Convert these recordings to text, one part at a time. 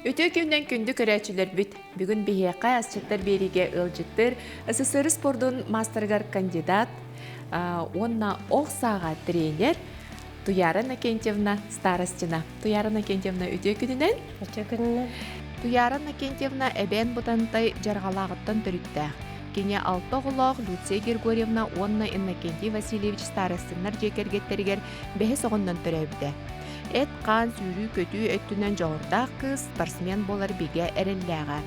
Өтө күнден күнді көрәчілер бүт. Бүгін бейеқа асчаттар береге ылжыттыр. СССР спордун мастергар кандидат, онна оқ тренер Туяра Накентьевна старостина. Туяра Накентьевна өтө күнінен? Өтө күнінен. Туяра Накентьевна әбен бұтантай жарғалағыттан түрітті. Кене алтоғылақ Люция Григорьевна онна Иннокентий Васильевич старостинар жекергеттергер бәхес оғындан түрәбді. Эт қан сүйрі көтü өттінен жоғырдақ қыз спортсмен болар беге әрелләға.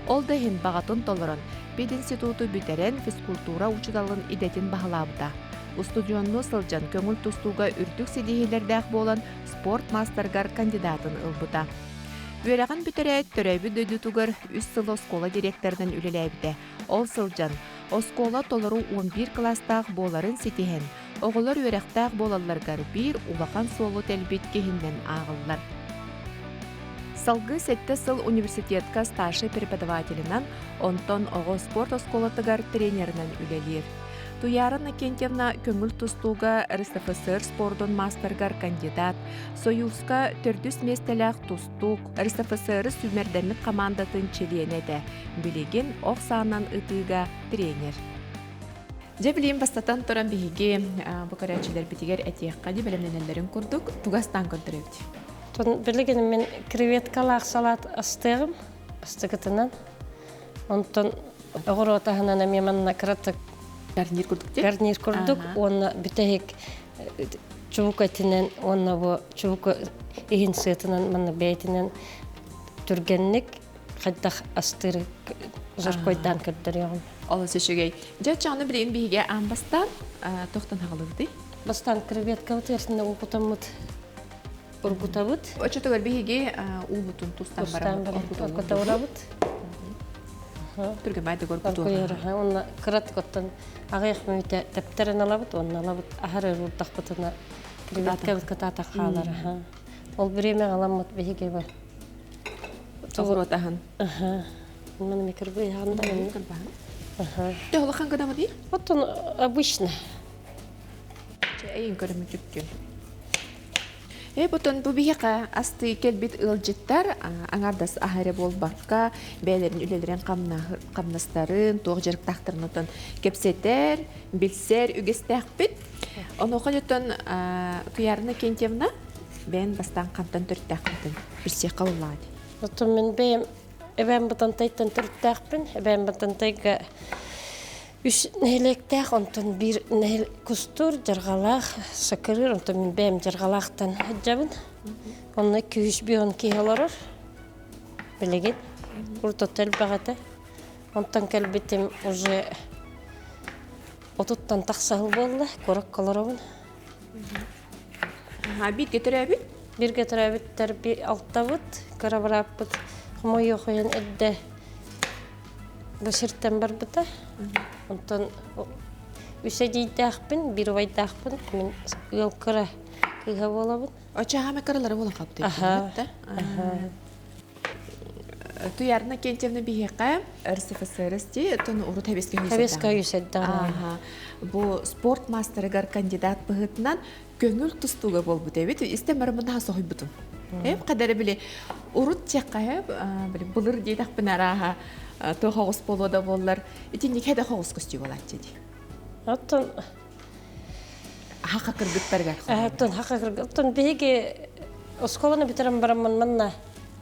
Ол да хин бағатын толырын, бед институту бүтерен физкультура учудалын идетін бағалабыда. Устудионну сылжан көңіл тұстуға үрдік селихилердәқ болан спорт мастергар кандидатын ылбыда. Өрәғын бүтерәйт төрәбі дөді тұғыр үс сыл оскола директордан үлеләбді. Ол сылжан, оскола толыру 11 кластақ боларын сетихен. Оғылар өрәқтақ болаларғар бір улақан солу тәлбет кехінден ағылар. Салғы 7 сыл университетка старший преподавателінен, онтон оғы спорт осколатығар тренерінен үлелер. Туяра Накентьевна көңіл тұстуға РСФСР спордун мастергар кандидат, Союзка төрдүс местеләқ тұстуқ, РСФСР сүмерденлік командатын челенеді, білеген оқсанан ұтыға тренер. Жебілейін бастатан тұран бейге бұқарачылар бітігер әтеққа де білімненелерін көрдік, туғастан көндіревді. Білігені мен креветкалақ салат астығым, астығытынан. Онтон оғыр отағынан әмеманына қыратық гарнир көрдік де? Гарнир көрдік, оны бүтәйік чубук әтінен, оны бұ чубук егін сыйтынан, мұны бәйтінен түргеннік қайдақ астыры зор қойдан көрдіріғым. Олы сөшігей. Жачаны білейін бейге амбастан тоқтан ағылығы дей? Бастан креветка өтерсінде ұлғытамыд, ұрғытабыд. Өчетігер бейге ұлғытын тұстан барамыд? Ұрғыта ұрабыд. Түрге байды көргіту оға? Оны қырат көттен ағайық мөйті тәптерін алабыд, оны алабыд ағары ұрдақ бұтына креветка бұтқа татақ қалары. Ол біреме ғаламыд бейге бар. Оғыр отағын? Мұны мекір бей ғанда. Дұғылы қанғыда ма дейін? Оттон обычно. Әйін көрімі жүккен. Бұтын бұл бейеқа асты келбет ұлжеттар аңардас ағары бол баққа бәлерін үлелерін қамнастарын, тоғы жерік тақтырын отын кепсетер, білсер, үгестәқ біт. Оны оған өтін Туяра Накентьевна бән бастан қамтан түрттәқ бітін бірсе қауылады. Оттон мен бәйім әбән бұтын тайттан түрттәқ бін, әбән бұтын тайға үш нәйлектәқ, онтон бір нәйл күстур, жарғалақ, сақырыр, онтон мен бәйім жарғалақтан жабын. Онына 200 кейаларыр, білеген, ұртотел бағаты. Онтан кәлбетім уже отуттан тақсағыл болды, көрік қаларауын. Bir getirebilir? Bir getirebilir, bir altta bud, karabarabud, xmoyu xoyan edde başırttan var buda. Ondan üse deydiğin, bir vaydağın, men yolkara kıha olabın. Açı hame karaları olan kaptı. Aha. Туяра Накентьевна бейеқа РСФСР-сте тұны ұры тәбеске үйседді. Тәбеске үйседді. Бұл спорт мастерігар кандидат бұғытынан көңіл тұстуға бол бұд әбет. Истемәрі мұнда соғай бұдым. Қадары біле ұрыт теққа бұлыр дейдақ бін араға тұғы қоғыс болуда болылар. Етінде кәді қоғыс көсті болады деді. Оттон Хаққа кіргіттергар. Хаққа кіргіт. Оттон бейге осколаны бітерім барамын мұнна.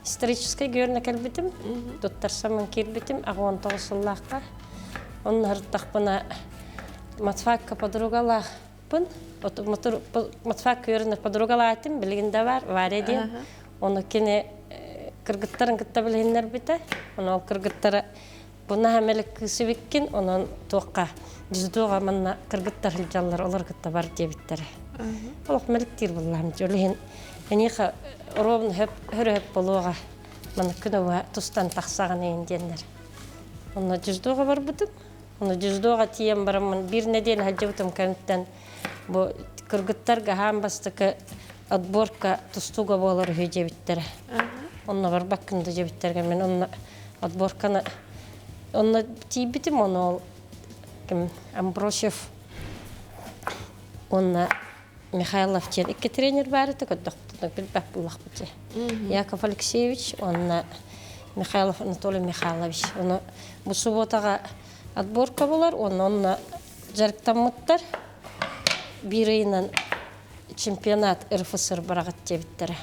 Исторический görüne kelbitim, tuttarsam kelbitim, ağon toğusullaqqa. Onun harıttaq bana matfakka podrugalar bun. Matfak görüne podrugalar ettim, bilginde var edeyim. Onu kene kırgıtların gıtta bilhinler bite. Onu kırgıttara buna hemelik kısıvikkin, onun toqqa. Düzdüğe manna kırgıttar hiljallar olur gıtta var diye bittere. Olaq meliktir bullahım, jolihin. Eniqa Ровно хөрөп болуға мана күнөва тустан тақсаған ендендер. Оны жүздуға бар бұдым. Оны жүздуға тием барамын. Bir неделя хаджабытым кәнттен. Бұл кыргыттарға хамбастықы отборка тустуға болар жебиттері. Оны бар баққынды жебиттерге мен оны отборканы оны тейбітім, оны ол Амбросев, оны Михайлов тен. Икі тренер бары тұқы доқтыны білбәк бұлақ бұте. Яков Алексеевич, он Михайлов Анатолий Михайлович. Он bu субботаға отборка болар, он жарықтамыттар. Bir ayından чемпионат РФСР барағат жебіттері.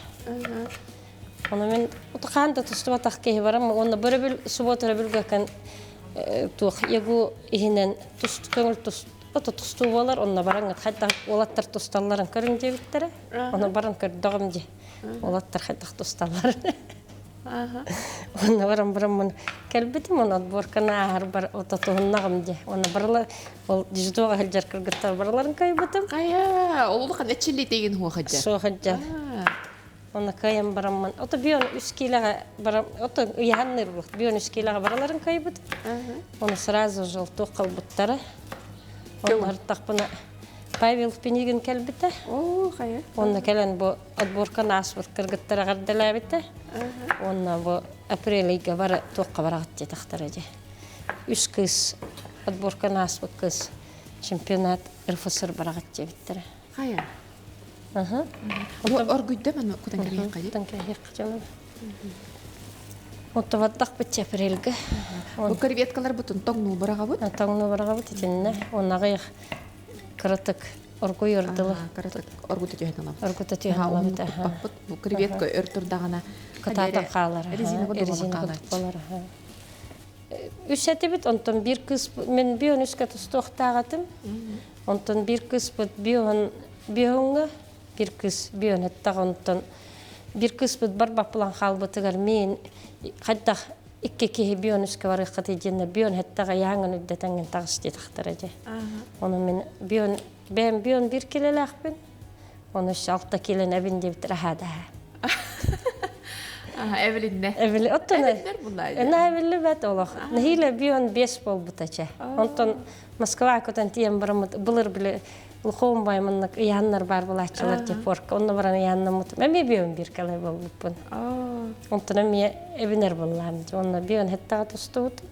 Оны мен ұтықанда тұстыма тақкейі барам, оны бір біл субботары білгекен туық егу ихінен көңіл тұсту болар, оны бараңға қайдақ олаттар тұсталарын көрін жебіттері. Оны баран көрдіғым же, олаттар қайдақ тұсталарын. Оны барам кәлбетім, оны отборкана ағыр бар отатуғыннағым же. Оны баралар, ол жүздуға ғалжар кіргіттар бараларын көйбетім. Қая, ол ұлыған әтшілі деген хуа қаджар? Со қаджар. Оны көйім барамын. Ота бион үскейліға барам, ота ұяғанныр бұл. Бион үскейліға бараларын көйбетім. Оны сразу жыл тоқыл бұттары. Оны артақпына Павел Пенигин кәлбеті. О, қая. Оны кәлін бұл отборкана асбыт кіргіттары ғардалабеті. Оны бұл апрелейге бары тоққа барағыт жетақтары же. Үш кыз отборкана асбыт кыз чемпионат РФСР барағыт жебіттері. Қая? Оргүйді мәні күтін керейік қайды? Күтін керейік жаным. Оты ваттақ бітті апрельге. Бұл креветкалар бұтын тоңну бұраға бұд? Тоңну бұраға бұд етініне. Оны ғайық кырытык оргуй ордылы. Оргуты түйетіңлам. Оргуты түйетіңлам. Бұл креветка өртұрдағына кытатын қалар. Резина бұд болар. Үш әті біт, онтын бір кыз, мен бион үске тұсты оқтағатым. Онтын бір кыз бұд бионға, bir kız biyon hatta ondan bir kız бар бапылан халбытыгар мен хадда икки биyon үскө бар катыжында биyon хаттага яңын үддетенген тагыс детактар эже. Оны мен биyon bir келелакпын. Оны 6 келен абин деп рахада. Эвелинне. Эвели оттон. Эвели бат олох. Нахиле биyon 5 болбутача. Онтон Москва көтөн тием барамыт булыр биле Лхом байманнак яннар бар булачылар деп орка. Онны баран янна мут. Мен биyon bir келе болбуппун. Онтон мен эбинер боллам. Онны биyon хаттага тустут.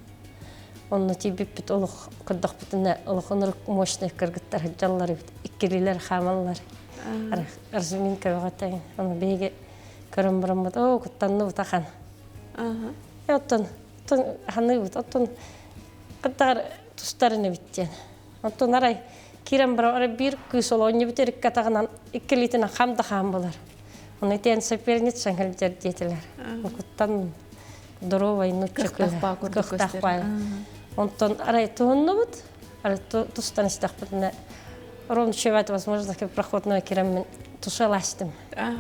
Онны тибиппит олох кыддак битне олохонур мощный кыргыттар жаллар иккилилер хамаллар. Арзумин каватай. Онны беге көрөм барамыт. О, куттанны бутахан. Оттон ханы бут. Оттон кыттар тустарыны биттен. Оттон арай Кирем bir kız olunca biterik katağından ikkilitine hamda ham bolar. Onu eten соперницаң хәлдер детелер. Куттан здоровый нуччакла. Көхтахпа. Онтон арай туынны бут. Арай тустан истахпытна. Ровно чевать возможно как проходной кирем тушалаштым.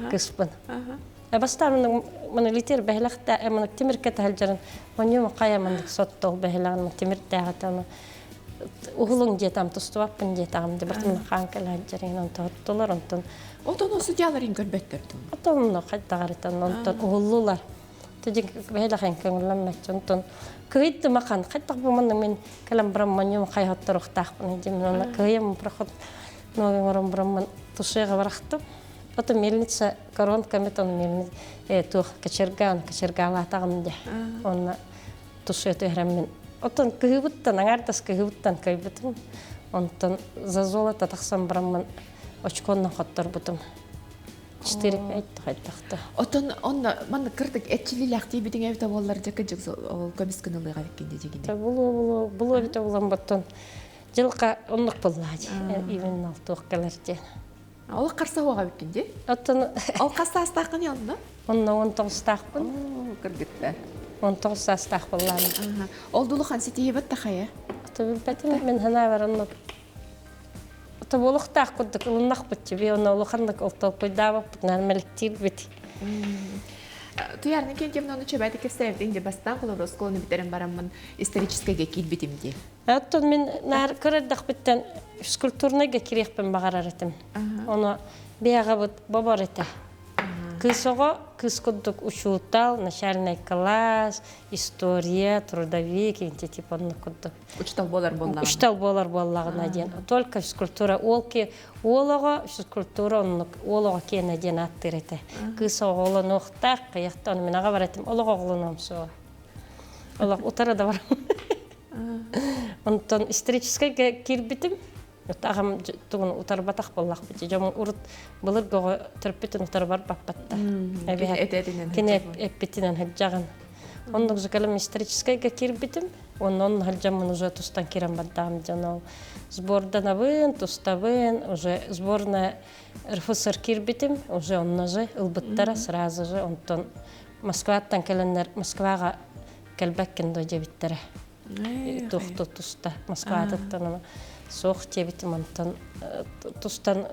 Кыспын. Бастармын мен литер бәһләхтә мен тимиркә тәһәлҗәрен. Моньем каямын сотто бәһләгән тимир тәгатаны. Угулың жетам тустуаппын жетам деп бартын ханкалар жерен онтоттулар онтон. Отон осы диаларын көрбөттөрдү. Отон кайттагарытан онтон угуллулар. Тежик бәһләгән көңүлләмәк онтон. Көйт макан кайттак булманның мен калам брамманьем кайхаттар ухтахпын димин аны көйем проход новым брамман тушега барахтым. Отон мельница коронка метон мельница тух качергала тагымды. Онна тушеты храммен Оттон кыһыбыттан, аңардас кыһыбыттан кайбытым. Онтон за золото тахсам барамман очконна хоттор бутум. 4-5 хайтахта. Оттон онна ман кырдык этчилилакти битиң эвта боллар жакы жык ол көмискөн ылыга беккенде жегине. Булу эвта болам баттон. Жылка оннук боллаажы. Ивен алтук келерде. Ол карса хуага беккенде? Оттон ол каста астакын ялна? Онна 19 тахпын. Кыргытта. 19 астах боллам. Ол дулухан сетиебет тахая. Табилбетим мен хана баранны. Таболуктак куддук улуннак битчи би оны улухандык олтоп койдабап нормаликтир бит. Туярны кентемне оны чебайты кестевдин де бастан кулу школаны битерем бараммын историческийге килбитимди. Оттон мен нар көрөддак биттен физкультурныйга кирекпен багараратым. Оны бияга бут бабар эте. Кысого кыскудук учутал, начальный класс, история, трудовик, инте типа кудук. Учтал болар боллагына. Учтал болар боллагына ден. Только физкультура олки олого физкультура олого кене ден аттырыты. Кысого олон оқтақ, қияқтан мен аға баратым, олого олоном со. Олог утара да барам. Онтон исторический кирбитим. Ағам тұғын ұтарбатақ боллақ біте. Жамын ұрыт бұлыр гоғы түрпетін ұтарбар баппатта. Кені әппетінен хәджағын. Онның жүкәлім историческайға кирбітім. Onun halcamın уже тустан кирен баддам жанал. Сборданавын, туставын, уже сборная РФСР кирбитим, уже онна же ылбыттара сразу же онтон Москваттан келеннер Москвага келбеккен до жебиттере. Тухту туста Москваттан соқ жебитим онтон тустан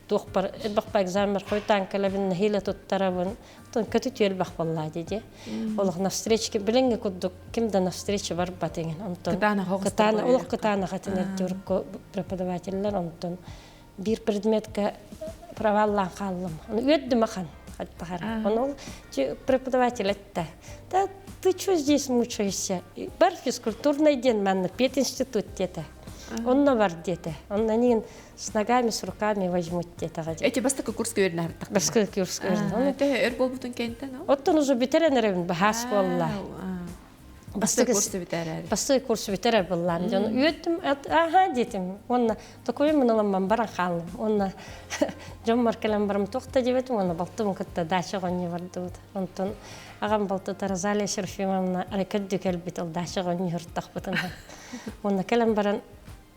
тухпар эдбақпа экзамен қойтан келебин хиле туттарабын. Көтü tüyel bak vallahi dedi. Олық на встречке біліңге күдік кімді на встрече бар батеген. Олық кытана қатынет түркі преподавателлер. Bir предметке проваллан қалым. Өдді маған. Он преподаватель айтты. Да ты что здесь мучаешься? Бар физкультурный день, манны, пединститут деді. Онна бар деді. Онна неген с ногами, с руками возьмут деді. Эти бастықы курсқа өрін артық? Бастықы курсқа өрін. Өте өр бол бұтын кенті, но? Оттан уже битеренеревін бахас болла. Бастықы курсы битерер? Бастықы курсы битерер болла. Өттім, аха дедім. Онна такой мұныламан баран қалым. Онна жон маркелен барым тоқта дебетім. Онна балтым күтті дачы ғонни барды. Онтан ағам балты Таразалия Шерфимовна әрекетті кәлбет ол дачы ғонни үрттақ бұтын. Онна кәлем баран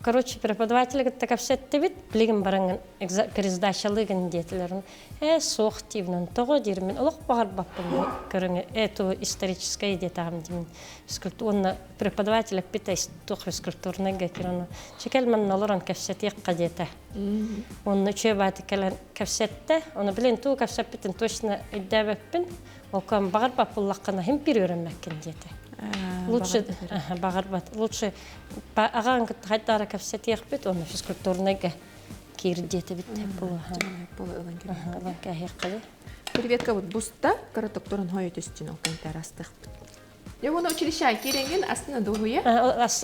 короче, преподаватель так все тевит, плигем баранган пересдачалыган детелерин. Соқтивнан того дирмен. Олох багар баппын көріңе. Это историческое детам дим. Скульптурна преподаватель питайс тух физкультурный гакирона. Чекелман налоран кафсетек кадета. Он ночевать келен кафсетте. Он блин ту кафсетен точно иддабеппин. Окам багар баппуллаккана хим пирөрмәккен дете. Лучше багарбат. Лучше аган хайтара кафсетек бит, он физкультурныйга кирдете бит. Привет, кабут буста, каратоктуран хойотестин окантарастых. Я вон училище киренген астына дугуя.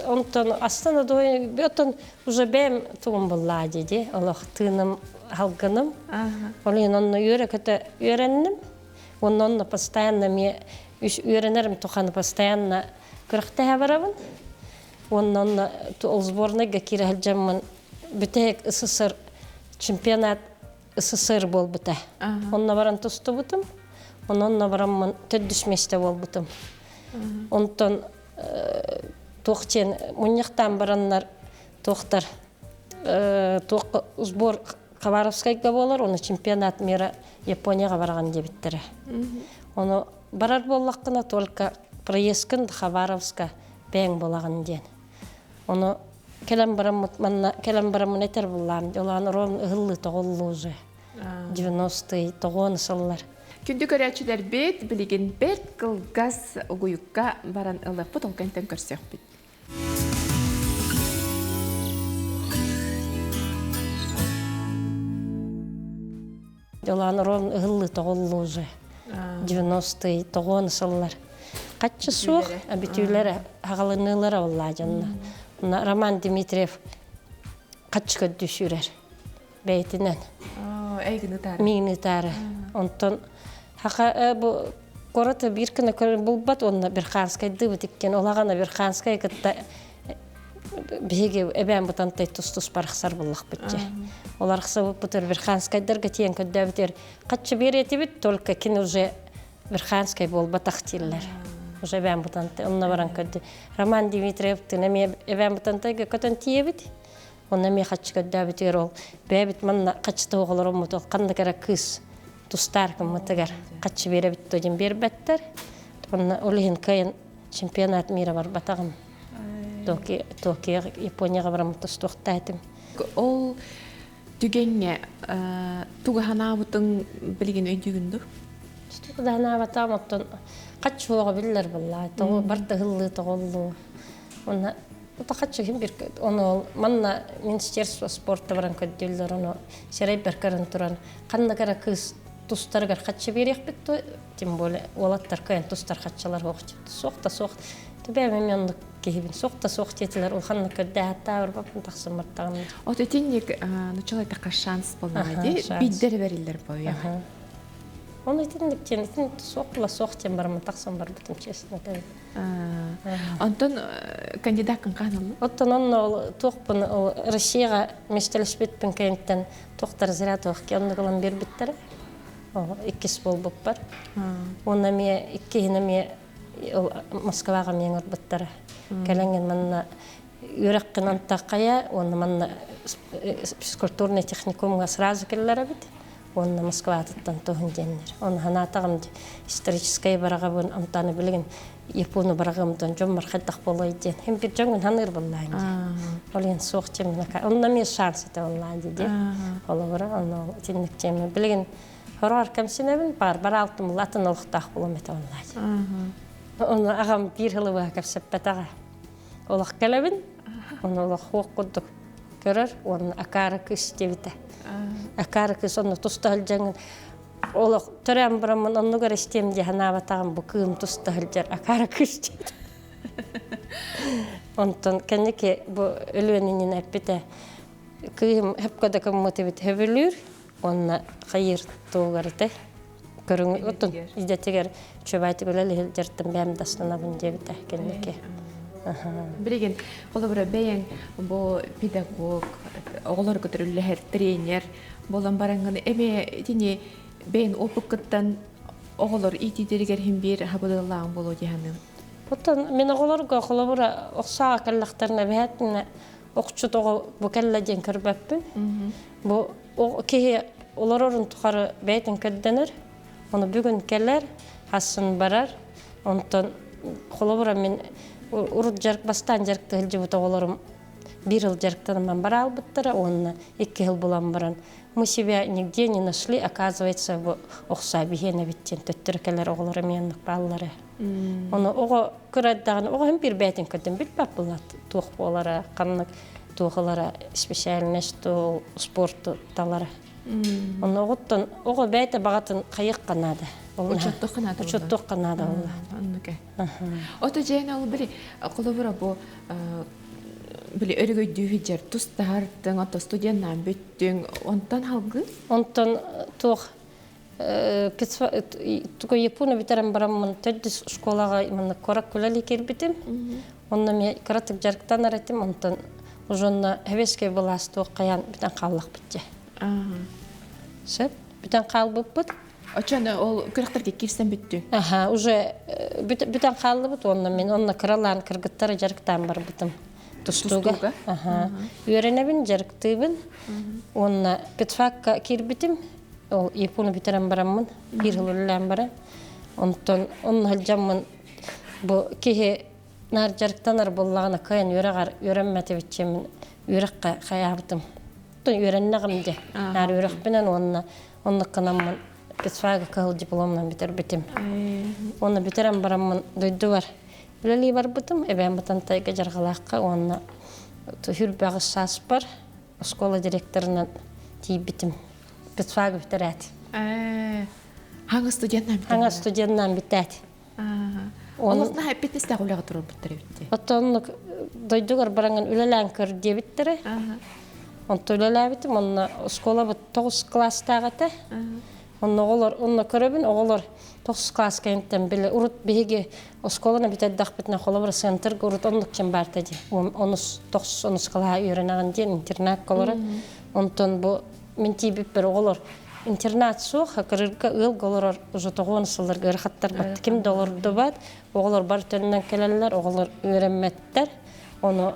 Онтон астына дугуя, бетон уже бем туум булла деди. Олох тыным халгыным. Олин онны үйрекете үйренним. Онны постоянно мне үйренерим туханы постоянно күрәхтә барабын. Онны ол сборныйга кире халҗаммын. Бүтек СССР чемпионат СССР бол бута. Онна баран тусту бутым. Онна бараммын төддүшместе бол бутым. Онтон тоқтен муньяктан бараннар тоқтар тоқ сбор Хабаровскайга болар, оны чемпионат мира Японияга барган дебиттере. Оны барар боллаккына только проездкын Хабаровска бең болаган ден. Оны келем барамын этер буллам. Оланы ровно ыллы тоголлу уже. 90-й тогон сыллар. Күнді көрәчілер бет, білеген бет қылғаз ұғыюққа баран ылық бұт олқантан көрсек бет. Оланы ровно ыллы тоголлу уже. 90-й тогон сыллар. Қатшы суық, әбітүйлері ағалынылары олла жанна. Роман Дмитриев қатшы көдді сүрер бәйтінен. Мейіні тары. Онтон хақа бұл қораты бір күні бұлбат, онына бір қанскайды бітіккен. Олағана бір қанскай күтті бейге әбән бұтантай тұс-тұс барықсар бұллақ бітте. Олар қыса бұтыр бір қанскайдарға тиен көдді бітер. Қатшы бір еті біт, только кен уже бір қанскай болбат ақтилер. Уже әбән бұтантай, онына баран көдді. Роман Дмитриевтің әме әбән бұтантайға көтін тие біт. Онна ме қатшы көдді бітер ол. Бәбіт манна қатшыты оғылыр ұмыт ол. Қанды кәра күз тұстар кім мұтығар. Қатшы бері бітті өден бері бәттір. Онна олығын кайын чемпионат мира бар батағым. Токия Японияға барам тұс тоқтайтым. Ол түгенге туғана бұтың білген өйдігінді? Туғана батам оттын қатшы оға білдер бұлла. Барды ғылы тоғылы. Онна это хочу гимбир, он манна министерство спорта баран көддүлдөр, он серей беркерен туран. Кандай кара кыз тустаргар хочу берек битти, тем более олаттар кайын тустар хачалар оқчу. Соқта соқ. Төбе мен кебин соқта соқ тетилер, ол ханна көддө ата бар бапын тақсын бартаган. От этинник начала такая шанс болмайды. Биддер берилер бою. Он этинник соқла соқ тем бармын тақсын бар бутым честно. Антон кандидат канканылы. Оттон онно туохпун Россияга мистелспитпин кенттен туохтар зря туохки онно кылан бербиттер. Иккис болбуп бар. Онна ме иккине ме Москвага мен орбуттар. Келенген манна юраккын антакая, онна манна физкультурный техникумга сразу келлер бит. Онна Москватан тохун деннер. Он ханатагым историческая барагабын антаны билген Япония барагамдан жом мархаттак болой ден. Хем бир жомун ханыр боллайын. Олен соохчем нака. Онна ме шанс эте онлайн де. Олора онно тинникчем билген хорар камсинебин бар алтым латын олуктак болом эте онлайн. Онна агам бир хылы капсеппетага. Олак келебин. Онна олак хоккудук көрөр. Онна акара кыстебите. Акара кыс онна тусталжаңын Олақ түрәм бұрамын, онны көрестем де ханаватағым бұл күйім тұсты ғылжар, ақары күшті. Онтын кәнеке бұл өлуенінен әппеті күйім әп көді көмметі хөбілір, онына қайыр туғарыды. Көріңі ұтын, идетігер чөбайты көлелі ғылжардың бәмдастына бұн дебіті кәнеке. Білеген, қолы бұра бәйін бұл педагог, оғылар көтірілі тренер, болан бараңғаны әме діне бәйін опыққыттан оғылар итидергер химбир хабыдылағын болу дегенім. Оттан мен оғыларға қолы бұра оқсаға кәллақтарына бәйтіне оқчыд оғы бұл кәлләден көрбәппін. Кейі олар орын тұқары бәйтін көдденір, оны бүгін кәлләр, хасын барар. Онтан қолы бұра мен ұрыд жарқ бастан жарқты ғылжы бұта оларым бір жыл жарқтаныман бара албыттыра, онына 2 жыл болан баран. Мы себя нигде не нашли, оказывается, в Охсабихене биттен төттіркелер оғылары меннік баллары. Оны оғы көрәддағын, оғы бір бәйтін көдін білбәп болады. Туық болары, қаннық туғылары, специальность спорту талары. Оны оғыттан, оғы бәйті бағатын қайық қанады. Учеттық қанады олы. Оты жайын алу білі, қолы бұра бұл Білі өрігөй дүйі тұстардың, ата студенттан бөттің, онтан халғы? Онтан туқ Япония бітерін барамын төддіс школаға корак көләлі кербітім. Онна мен қаратық жарықтан аратым, онтан ұжынна әвеске боласы туқ қаян бітен қаллақ бітті. Сөп, бітен қал бұп бұд? Очаны ол күріқтерге керістен бітті? Уже бітен қалды бұд, онна мен онна қыралан кіргіттары жарықтан бар бітім. Тустуга. Үйренебін, жарықтыбын. Онна петфакка кербітім. Ол Япония бітерен барамын, 1 жыл өлілен бара. Онтан, онын халжамын, бұл кейі нар жарықтанар боллағына қайын үйрағар, үйренмәті бітчемін, үйраққа қаябытым. Үйреннағым де. Нар үйрақпенен онны қынамын, петфакка қыл дипломнан бітер бітім. Онны бітерен барамын, дойды бар. Білелі бар бұтым, әбән бұтан тайға жарғалаққа, онына хүр бағыз сас бар, школа директорынан тей бітім. Петфагы бітер әті. Хаңы студентнан бітер? Хаңы студентнан бітер әті. Олықна әппетесті ғылығы тұрыр бұттыр өтті? Отты оны дойдығыр бараңын үлелән көр де біттірі. Онты үлелә бітім, онына школа бұт 9 класстағаты. Онына көрөбін, оғылар 9 класс кәйінттен білі ұрыт бейге осколына бітәддақ бітіне қолы бір сентергі ұрыт ондық чем бартады. 9-10 қыла үйренаған ден интернат қолыры. Онтын бұл мен тейбіп бір оғылар интернат суық, қырырға ұл қолырар ұжы 9 сылдар ғырқаттар бәтті. Кім долырды бәд, оғылар бар төнінен келелілер, оғылар үйренметтер. Оны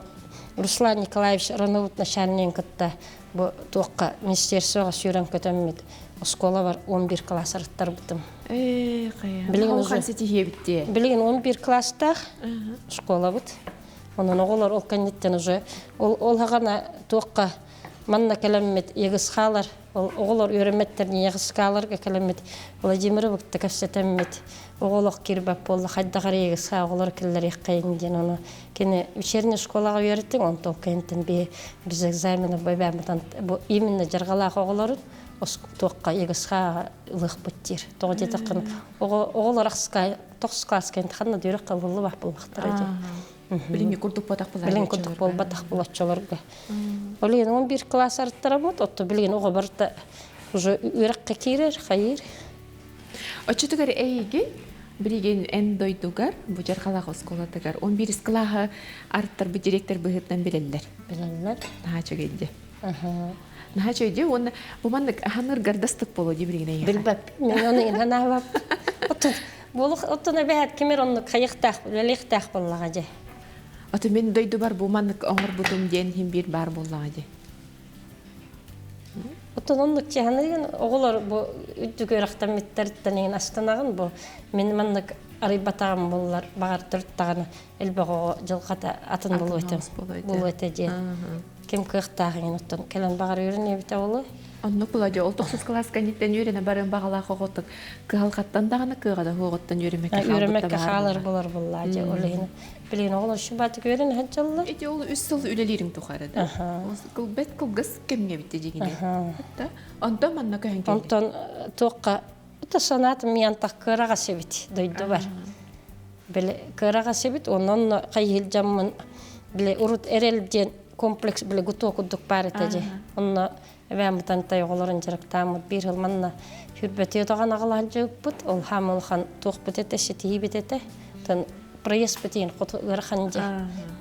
Руслан Николаевич Рановут начальнен күтті бұл туыққа министерсуға сүйрен көтеммеді. Школа бар 11 класс арттар бұтым. Білген 11 класстақ школа бұд. Оның оғылар ол кәнеттен ұжы. Ол ғана туыққа манна кәлеммет егіз қалар. Оғылар өріметтерін егіз қаларға кәлеммет. Владимир бұқты көпсетеммет. Оғылық кербәп болды. Қайдағар егіз қа оғылар кәлілер еққайынден. Оны кені вечеріне школаға өреттің. Оны тоқ кәнеттен біз экзамені байбәмітан. Именно жарғалақ оғыларын тоққа егісқа ұлық бұттер. Тоғы детіқін оғылар ақсықа 9 класс кәнті қанна дүйрек қабылы бақ болмақтыр әде. Біліме күрдік батақ болар. Білін күрдік бол батақ болатшыларға. Олеген 11 класс арттара бұд, отты білген оға барда үйрекқа керер, қайыр. Очытығыр әйге Билеген эн дойдугар, бу жаргалак осколатыгар. 11 классы арттар бу директор быһытнан билеллер. Билеллер. Нахача гейде. Аха. Нахача гейде, он бу мандык ханыр гардастык болу дибиргене. Билбеп. Мен оны ханабап. Оттон бәһәт кемер онны кайыктак, лелихтак буллага же. Аты мен дойду бар бу мандык оңор бутум ден хим бир бар боллага же. Оттон онны чеханырын оголор бу үдүгөрактан миттерттен астанагын бу мен мандык арыбатагым буллар багар төрттаганы элбего жылгата атын болуп өтөм. Болуп өтө же. Кем кыктагын оттон келен багар үйрөнө бите болу. Онны булады ол 9 класска ниттен үйрөнө барын багала коготтук. Кыгалгаттан даганы кыгада хоготтон үйрөнмөккө халбытта бар. Үйрөнмөккө халар болор булла же олейни. Билген оголор шубаты көрөн ханчалла. Эти ол 3 жыл үлелерин тухары да. Кыл бет кылгыс кемге битте жигине. Да. Онтон манна кайын келди. Онтон тоққа это санат мен таккырага себит дойду бар. Биле кырага себит онон кайыл жаммын биле урут эрелден комплекс биле гутокудук бар этеже. Онно эвем тантай оголорун жарактамы бир жыл манна хүрбөтө даган агалар жыппыт ол хамылхан токпут этеше тийбит эте. Тон проезд бетин котгырханже.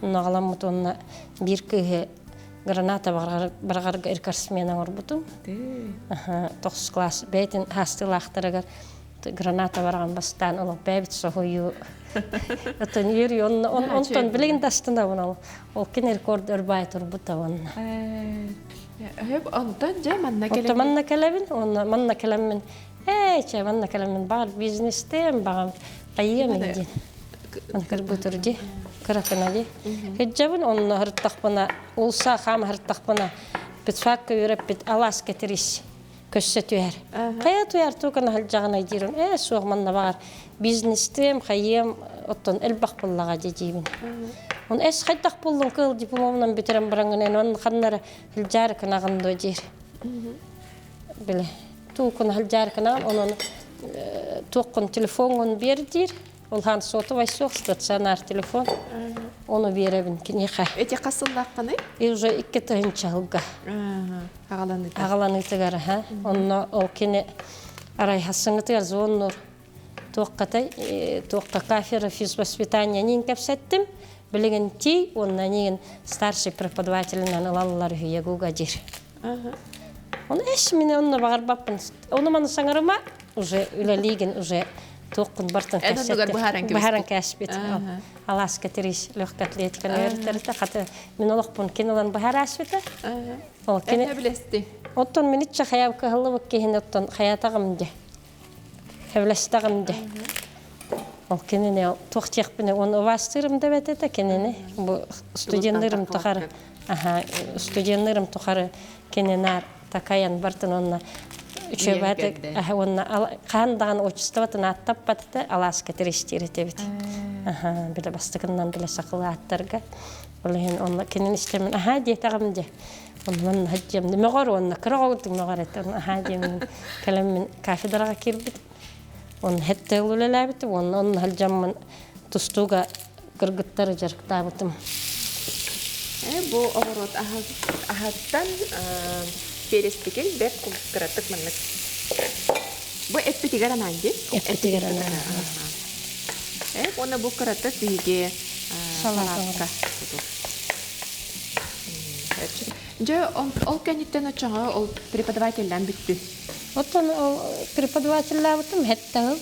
Нагаламыт онна бир кыгы граната баргар эркарсмен орбутум. Аха, 9 класс бетин хастылахтарагар граната барган бастан ол бебит сохою. Атын юри онтон билген дастында онал. Ол кен рекорд өрбайтыр бутаван. Хеп онтон же манна келем. Онтон манна келебин, онна манна келемин. Че манна келемин бар бизнестен багам кайым ди. Анкар бутурди. Караканади. Хеджабын онна хыртакпана, улса хам хыртакпана. Битфакка юраппит Аласка терис көссөтүер. Кая туяр тукана халжагана дирен. Сугманна бар бизнестем кайым оттон элбак буллага жежибин. Он хайтак булдун кыл дипломунан битерем баранган он ханнара хилжар канагандо жер. Биле. Тукун хилжар канаган онун тукун телефонун бердир. Ол хан соту вайсок стационар телефон. Onu беребин кинеха. Эти касыллакканы? Уже 2 тыгынча жылга. Агаланы. Агаланы тыгары, ха. Онно ол кине арай хасыңытыр зоннор. Тоққатай, тоққа кафедра физвоспитания нин кепсеттим. Билеген ти, онна нин старший преподавателинен алалар хүйегуга жер. Он эш мене онно багар баппын. Оны маны саңарыма уже үлелиген уже тоққын бартын кәсетті. Бахаран кәсбет. Аласка терис легкая атлетика нертерта. Хаты мен олықпын кенелан бахар асбеті. Әне білесті? Оттон мен итча хаябка хылыбык кейін оттон хаятағым де. Хевлестағым де. Ол кенене тоқтияқпыны оны вастырым да бәтеті кенене. Студенлерім тұқары. Студенлерім тұқары кененар такаян бартын онына. Üçebate ona kandan uçtuvatın attappattı Alaska teristiri tebit. Bile bastıkından bile sakılı attarga. Olahin ona kenin istemin diye tağımdı. Ondan hacım ne mağar ona kırağıdık mağar etti. Diyemin kalemin kafedara kirbit. On hette ululabit. On hacımın tustuga gırgıtları jarıktabıtım. Bu oğurot ahaddan Перестикел бек кыратык маннык. Бу эппетигеран анди? Эппетигеран. Оны бу кыратык биге салатка. Же ол кенеттен очага ол преподавательден бүттү. Оттон ол преподавательлер бутум хеттел.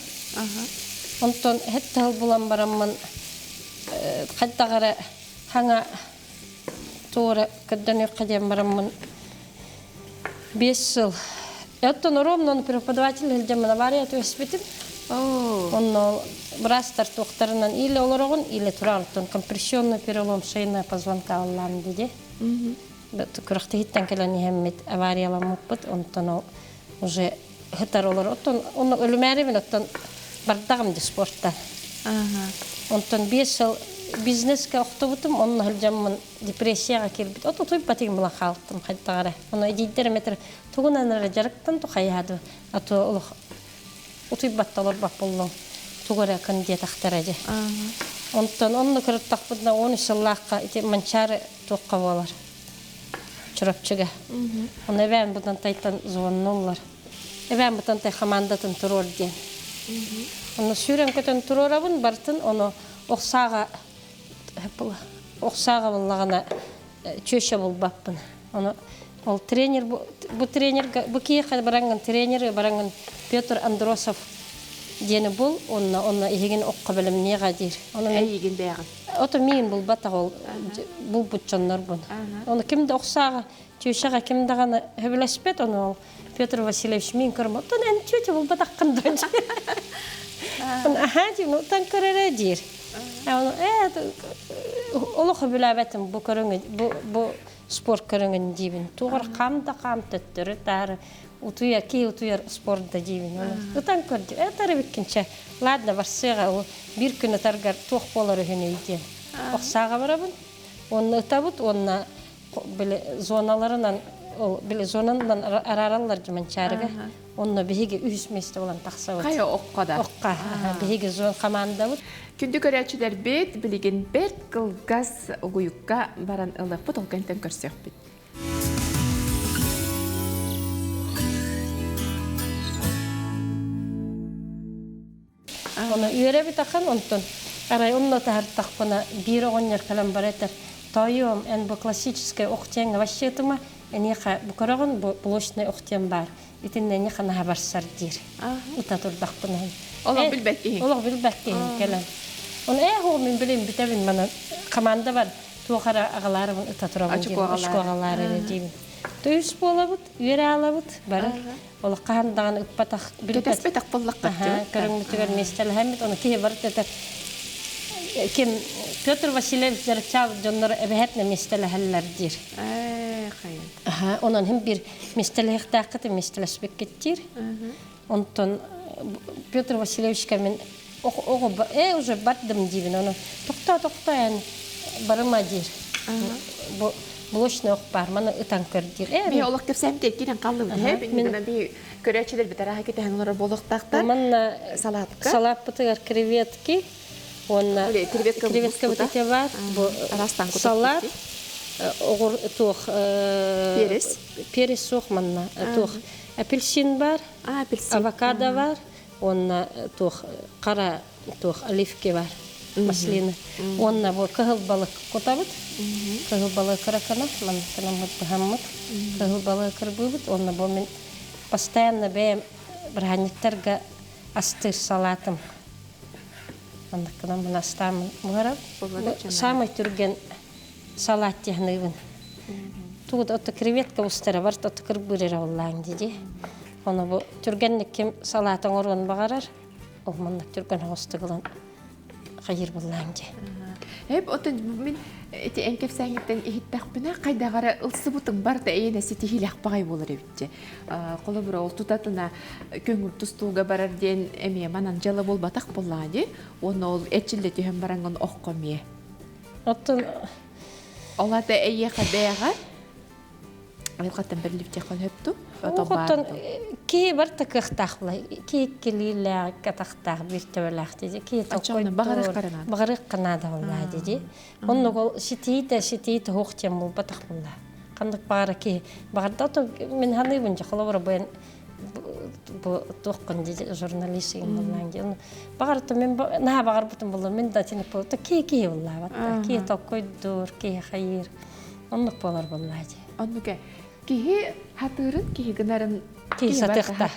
Онтон хеттел булан барамман каттагара ханга тора каддан кадам барамман 5 жыл. Оттон ровно преподаватель жамана вариат өспетим. Он брастар тоқтарынан или олорогон, или туралтон компрессионный перелом шейного позвонка аллан диде. Бет курахты хиттен келени хеммит аварияламыппыт. Онтон уже хитар олор. Оттон оны өлүмәребин оттон бардагым ди спортта. Онтон 5 жыл бизнеске оқтубутум, онны жаммын депрессияға келбит. Ото туйп батигим була халыктым кайттагара. Оны идидер метр тугунанара жарыктан тухаяды. Ато улух утуйп батталар бак болдум. Тугара кандидат ахтараҗы. Онтон онны кырыттакпытна 13 жыллакка ите манчары тоққа болар. Чурапчыга. Оны бән бутан тайтан звоннулар. Бән бутан тай командатын турор ден. Оны сүрен көтөн турорабын бартын, оны оқсаға болағына чөше болбаппын. Оны ол тренер, бұл тренер, бұл кейқы бараңын тренері, бараңын Петр Андросов дені бұл, оны еген оққа білім неға дейір. Еген бәғын? Оты мен бұл батақ ол, бұл бұтчанлар бұн. Оны кімді оқсаға, чөшеға кімді ғана хөбіләспет, оны ол Петр Васильевич мен көрім, отын әні чөте бұл батақ қындан жер. Аха, деймін, отан көрері дейір. Олы хөбіләбәтім бұл спорт көріңін дейбін. Туғыр қамда қам төттірі тәрі. Утуя, кей утуяр спортда дейбін. Отан көрді. Әтәрі біккенше. Ладно, барсыға, бір күні тарғар тоқ болар өйін өйден. Оқсаға барабын. Оны ұтабыд, оны зоналарынан, зонандан араралар жыман чарыға. Оны бейге үйісместі olan тақса өт. Қайы оққада? Оққа. Бейге зон қаманда өт. Күнді көрәтшілер бет, білеген бәт қылғас ұғыюққа баран ұлық бұт олғантан көрсек бет. Оны үйері бет ақын, онтын арай онны тағырттақ бұна бір оғынер кәлем бар әтір. Тойым, ән бұл классическай оқтияңа вашетіма, әнеқа бұқырағын бұлошынай оқтияң бар. Итін әнеқа наға барсар дейір. Ұта тұрдақ бұна. Олық білбәккейін? Олық білбәккейін кәлем. Оны әғу мен білейін бітәбін мана команда бар. Туғара ағаларымын ұта тұрабын дейін. Ашқу ағалары дейін. Түйіс болабыд, үйері алабыд. Бары. Олық қағандаған ұппатақ білбәт. Кетеспетақ боллақ қаттыр? Көріңмітігер местелі әмет. Оны кейі барыт әтір. Кем Петр Васильевич жарчал жоннор эбехетне местеле хәлләр дир. Қайын. Онан hem bir местеле хтақыты местелеспек кеттир. Онтон Петр Васильевичка мен уже бардым дивин. Оны тоқта ән барыма дир. Блочный оқ бар, маны ытан көрдир. Бей олық көпсәмді еткенен қалым. Бей көрәтшілер бітара хакеті әңілері болықтақтар. Салатқа? Салат бұтығар креветки. Креветка вот эти бар, салат, перец сок манна, апельсин бар, авокадо бар, қара оливки бар, маслина. Онна бұл кығыл балық көтабыд, кығыл балық қырақана, ман канамыд бұхаммыд, кығыл балық қырбыбыд, онна бұл мен постоянно бәйім бірғанеттарға астыр салатым. Андықынан мұна стамын мұғарап. Самый түрген салат технығын. Туғыд оты креветка ұстары бар, оты кірбірер олағын деді. Оны бұл түргенлік кем салатын орын бағарар. Ол мұндық түрген ұстығылан қайыр болағын де. Әп, отын мен әнкеп сәңеттен ехеттақ бұна қайдағары ұлсы бұтың бар да әйенесі тегелек бағай болыр әбітте. Қолы бұра ол тұтатына көңір тұстуға барар ден әме манан жалы бол батақ болады. Оны ол әтчілді түйен бараңын оққа ме. Отын Олады әйе қадайға Айылғаттан бірліп теқал өпту? Оғыттан кей бар тақықтақ бұлай, кей келейлі қатақтақ бір төбелақ деді. Бағарық қанада бұлай деді. Оның ол шетейді хоқтен бұл батақ бұлай. Қандық бағары кей. Бағарда мен ханы бұнча қолы бұры бұйын тоққан деді журналистігін бұлай деді. Бағарда мен наға бағар бұтын бұлай, мен датиніп бұлай. Кей бұлай бата. Кей тоққой дұр, кей қайыр. Оның болар бұлай деді. Кихи хатырын, кихи гынарын кихи сатықта.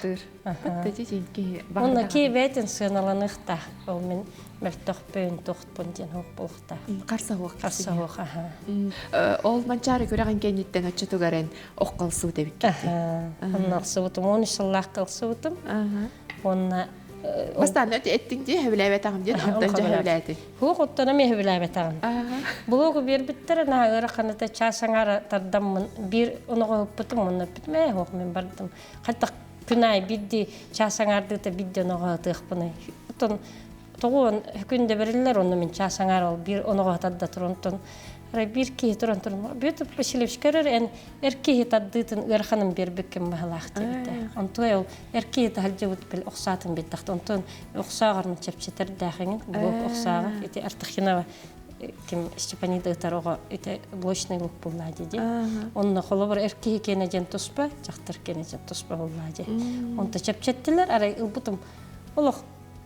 Оны кей бәйтін сыналанықта. Ол мен мәлтоқ бөйін тоқт бұнден оқ болықта. Қарсауық. Қарсауық, аха. Ол манчары көреген кенеттен өтші тұғарын оқ қалсы өте бік кетті. Оның ақсы өтім, 13 жыллақ қалсы өтім. Оны Бастан өте әттіңде хөбіләбет ағым ден, ондан жа хөбіләді. Хуқ оттана ме хөбіләбет ағым. Бұлығы бір біттірі наға ұры қанаты часаңары тардамын. Bir оныға өппітім, оны өппітім, хуқ мен бардым. Қаттақ күн ай бірді часаңарды өте бірді оныға өтіқ бұны. Тоғуын хүкінде бірілер, оны мен часаңар ол бір оныға өтадда тұрын. Bir kişi turun. Bütün Vasilyevskler erkeği tadıtın ırxanın bir bükkün mahalaktı bitti. Ontuğa yol erkeği tahalca bil oxsatın bitti. Ontuğun oxsağarını çepçeter dağının bu oxsağı. Eti artık yine kim Stepanida öter oğa eti bloşnay luk bulladı dedi. Onunla kolu var erkeği kenecen tospa, çaktır kenecen tospa bulladı. Onta çepçettiler. Aray ılbutum. Oluk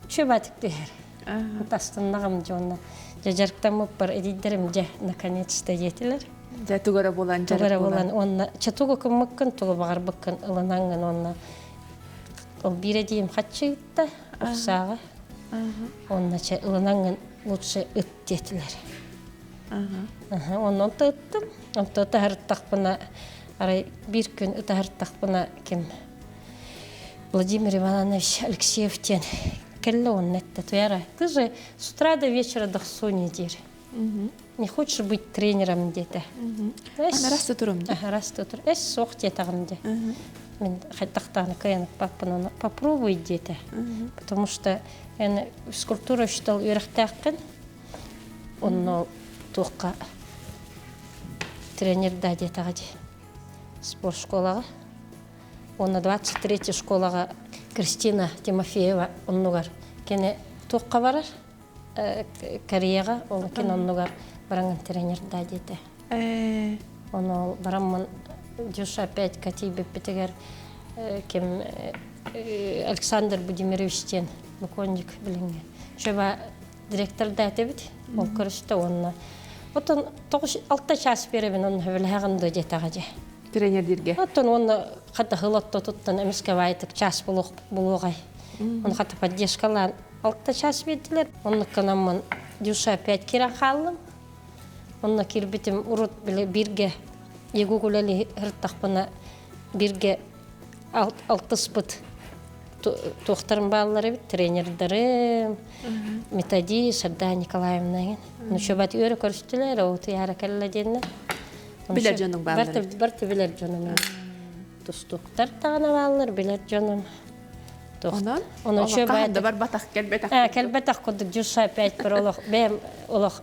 чөбатик дер. Тастыннагым жонна. Жажарктамып бар эдидерим же наконец-то жетилер. Да тугара болан Тугара болан онна чатуга кыммыккын туга багарбыккын ыланангын онна. Ол бире дийим хатчыгытта урсага. Онна че ыланангын лучше ыт жетилер. Оннан тыттым. Онта тахырттакпына арай бир күн тахырттакпына ким Владимир Иванович Алексеевтен келле он это твера. Ты же с утра до вечера дохсу не дер. Не хочешь быть тренером где-то? Она растет туром. Растет. Сох где-то где. Мен хаттахтан каян папа попробуй где-то. Потому что я скульптуру считал юрахтаккан. Он только тренер да где-то где. Спортшколага. Он на 23-й школага Кристина Тимофеева оннугар. Кене тоққа барар. Кореяга ол кен оннугар баранган тренер да дете. Оны барамман Дюша опять катибе петегер кем Александр Будимировичтен Лукондик билинге. Шеба директор да дебит. Ол көрүштө онна. Отон 6 час беребин он хевелхаган да жетагаje. Тренердерге. Оттон оны хата хылатта туттан эмиске вайтык час булугай. Он хата поддержкалан 6 час бердилер. Онны канамман Дюша опять киран халлым. Онна кирбитим урут биле бирге егугулали хыртакпына бирге 6 спыт тохтарым баллары бит тренердери методи Сарда Николаевна. Ну шобат өрө көрүштүлөр, о тияра келле денне. Билер жаның баллары. Барты билер жаным. Тустуктар тагына баллар билер жаным. Онон? Онон шобат бар батак келбетак. Келбетак кодук жуса опять бір олох бем олох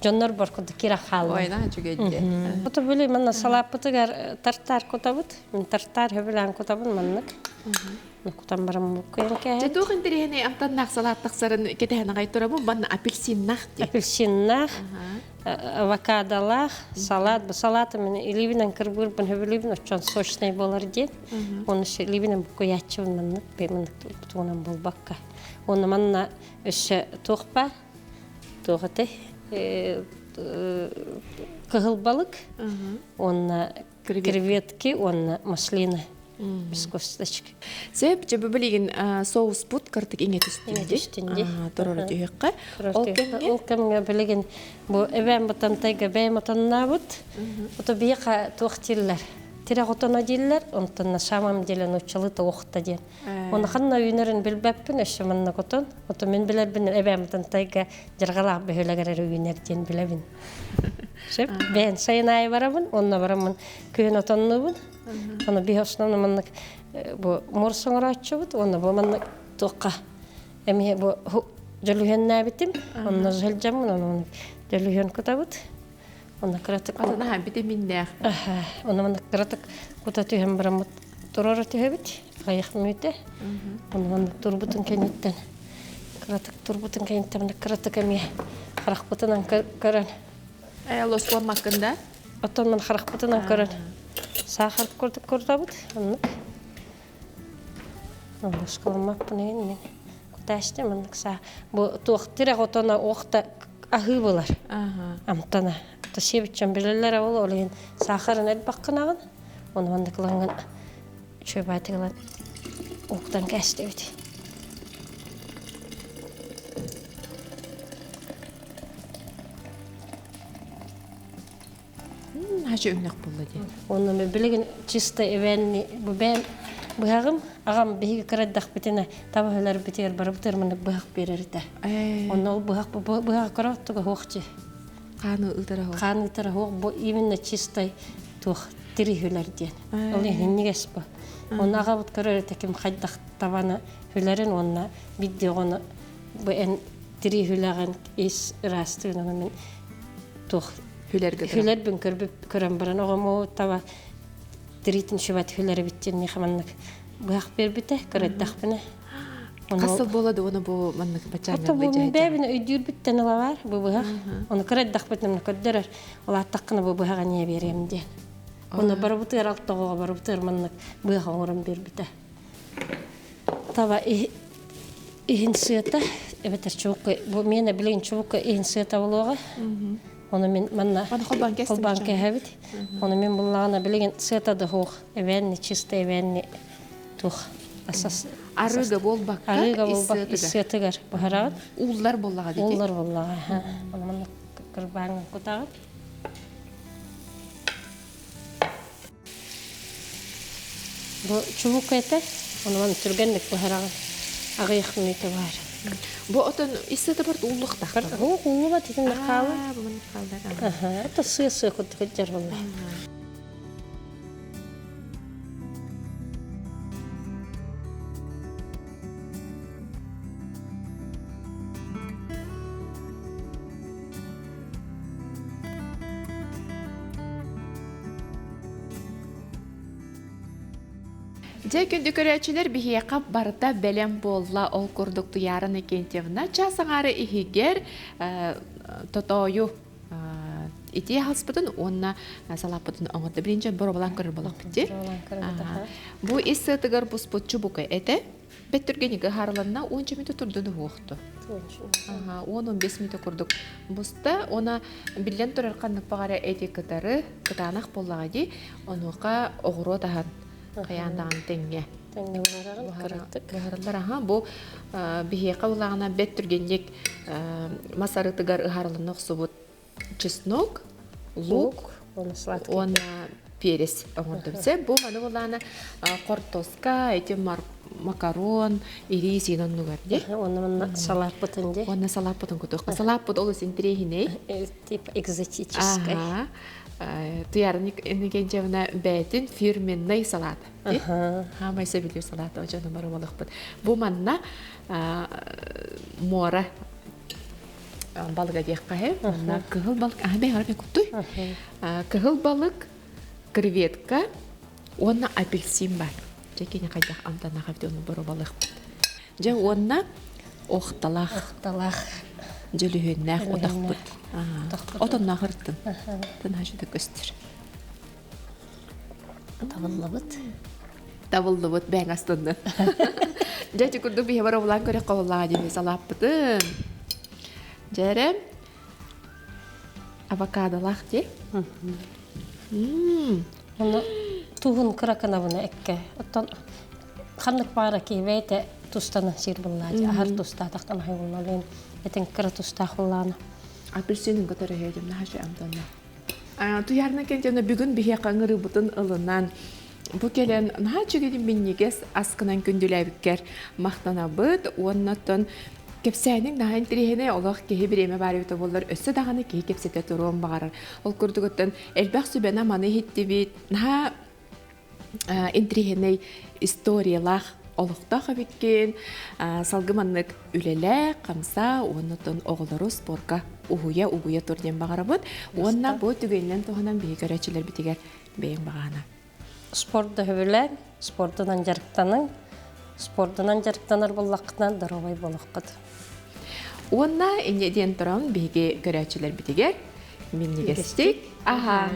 жоннор бар кодук кира хал. Ойна жүгедде. Ото биле мана салапытыгар тартар котабыт. Мен тартар хөбүлан котабын маннык. Кутан барам букенке. Же тух интерене амтан нахсалат таксарын кетехна гайтурабу бан апельсин нахти. Апельсин нах, авокадолах, салат, салаты мен иливинен кырбыр бен хөбүлүбүн очон сочный болар ден. Оны иливинен букуячын маннык бемен тунан болбакка. Оны манна өшө тохпа, тоготе кыгылбалык, оны креветки, оны маслина. Без косточек. Себеп же билген соус бут кыртык иңе түстүнде. Торор жүйөккө. Ол кемге билген бу эбен бутан тайга бем отонна бут. Ото бияка тохтиллер. Тире отона диллер, онтон шамам делен учалы тоохта ден. Оны ханна үйнөрүн билбеппин өшөмөннө котон. Ото мен билербин эбен бутан тайга жаргалак бөлөгөр үйнөр ден билебин. Шеп бен сайнай барабын, онна барамын күйөн отоннубун. Оны би основном маннык бу морсоңрачыбыт, оны бу маннык тоққа. Эми бу жөлүхөннө битим, оны жөлжамын, оны жөлүхөн кутабыт. Оны кратык. Ана витаминдер. Оны маннык кратык кутаты hem барамыт турора төбүт, кайык мүтө. Оны маннык турбутун кенеттен. Кратык турбутун кенеттен кратык эми харакпытынан көрөн. Лос формакында. Оттон мен харакпытынан көрөн. Сахар көрдүк. Оны школмап мен куташты мен са. Бу тоқтыра отона оқта ахы болар. Амтана. Ташебичен билелер ол олен сахарын элбаккынагын. Оны мандыкланган чөбатыгылар оқтан кәстебит. Хажы өңнәк булды ди. Оны мен билеген чисто эвенни бу бем быгым агам биге кыраддак битене табалар битер барып термен быгак берерде. Оны ол быгак караттыга хохчы. Каны ытара хох бу именно чисто тух тирихүләр ден. Ол хиннигес бу. Оны агабыт көрөр теким хайдак табаны хүләрен онна бидде оны бу эн тирихүләгән ис растыгын мен тух Хүләр бен көрәм баран оғаму таба диритин шүбәт хүләр биттен нехаманнык бұяқ бербіті көрәддақ біні. Қасыл болады оны бұл маннык бачаңыр бәжайды? Ото бұл бәбіні өйдір біттен ұла бар бұл бұяқ. Оны көрәддақ бітімні көддірір. Ол аттаққыны бұл бұяға не берем ден. Оны бары бұтыр алтығыға бары бұтыр маннык бұяға оңырым бербіті. Таба иһин сыта, эбетер чубук, бу мене билин чубук иһин сыта болуга. Оны мен манна колбан кәһәбит. Оны мен буллагына билген сыта да хух, эвенни чисто эвенни тух. Асас Арыга болбакка. арыга болбак сытыгар бахарат. Уллар боллага дейт. Уллар боллага. Оны манна кырбан кутагат. Бу чубук эте, оны ман түргенлек бахарат. Агыйх мете бар. Бу отон исети бар уллуктак. Бу хуба тиген калы. Бу мен калдыган. Это сы кут жер болла. Жай күнді көрәчілер бігеқап барыта бәлем болла ол күрдікті ярын екентевна. Часыңары ихигер тотойу ити халспытын, онна салапытын оңырды. Бірінші бұр болан көрір болақ бітті. Бұ исетігір бұспұтчы бұқы әті. Бәттіргенегі харыланна 10 минуты тұрдыны оқты. 10-15 минуты күрдік. Бұсты, она білден тұрар қандық бағары әті кітары, кітанақ боллаға дей, онуға оғыру тағын. Қаяндаған тәңге. Тәңге боларағын қыраттық. Бұхарылар, бұл бігеқа олағына бәт түргенлік масарытығар ұхарылыны ұқсыбыт чеснок, лук, оны перес оңырдымсы. Бұл ғаны олағына қортоска, макарон, ирис ен онны көрді. Оны салат бұтынде. Оны салат бұтын күтіқ. Салат бұт олыс интрегіне. Тип экзотической. Туярын енігенжевіна бәйтін фирменный салат. Хамайса білер салат, өжені бары болық бұд. Бұл манна мора балыға дейік қағай. Кығыл балық, бәй ғарбен күтті. Кығыл балық, креветка, онна апельсин бар. Жекені қайдақ амтана қабді оны бары болық бұд. Жа онна оқталақ. Жөлігеннәқ отақ бұд. Отынна ғырттын. Тын хажыды көстір. Тавылы бұд. Тавылы бұд бәң астынды. Жәті күрді бейе бары олан көрі қауылаға демей салап бұдым. Жәрі авокадолақ де. Оны туғын қырақына бұны әкке. Оттан қандық бары кейбейті тұстаны сир бұллады. Ахар тұста тақтан хай бұллалын. Этен кыра тұста құлланы. Апельсинин көтөрө хейдим нахашы амтонна. Туярна кентена бүгүн бихе каңыры бутын ылынан. Бу келен нахачы гедим миннигес аскынан күндүләбиккер мактана быт, оннотон кепсәнең нахын тирехене олох кеһи биреме бары бит боллар өссө даганы кеһи кепсете турум багарар. Ол күрдүгөттөн элбах сүбена маны хитти бит. Наха интрихене историялах олуқтаға біткен, салғыманлық үлелі, қамса, онытын оғылары спорға ұғуя тұрден бағара бұд. Онна бұл түгеннен тұғынан бей көрәчілер бітігер бейін бағана. Спортты өбілі, спортынан жарықтанар болаққынан даровай болаққыд. Онна инеден тұран бейге көрәчілер бітігер. Мен негестік. Аха.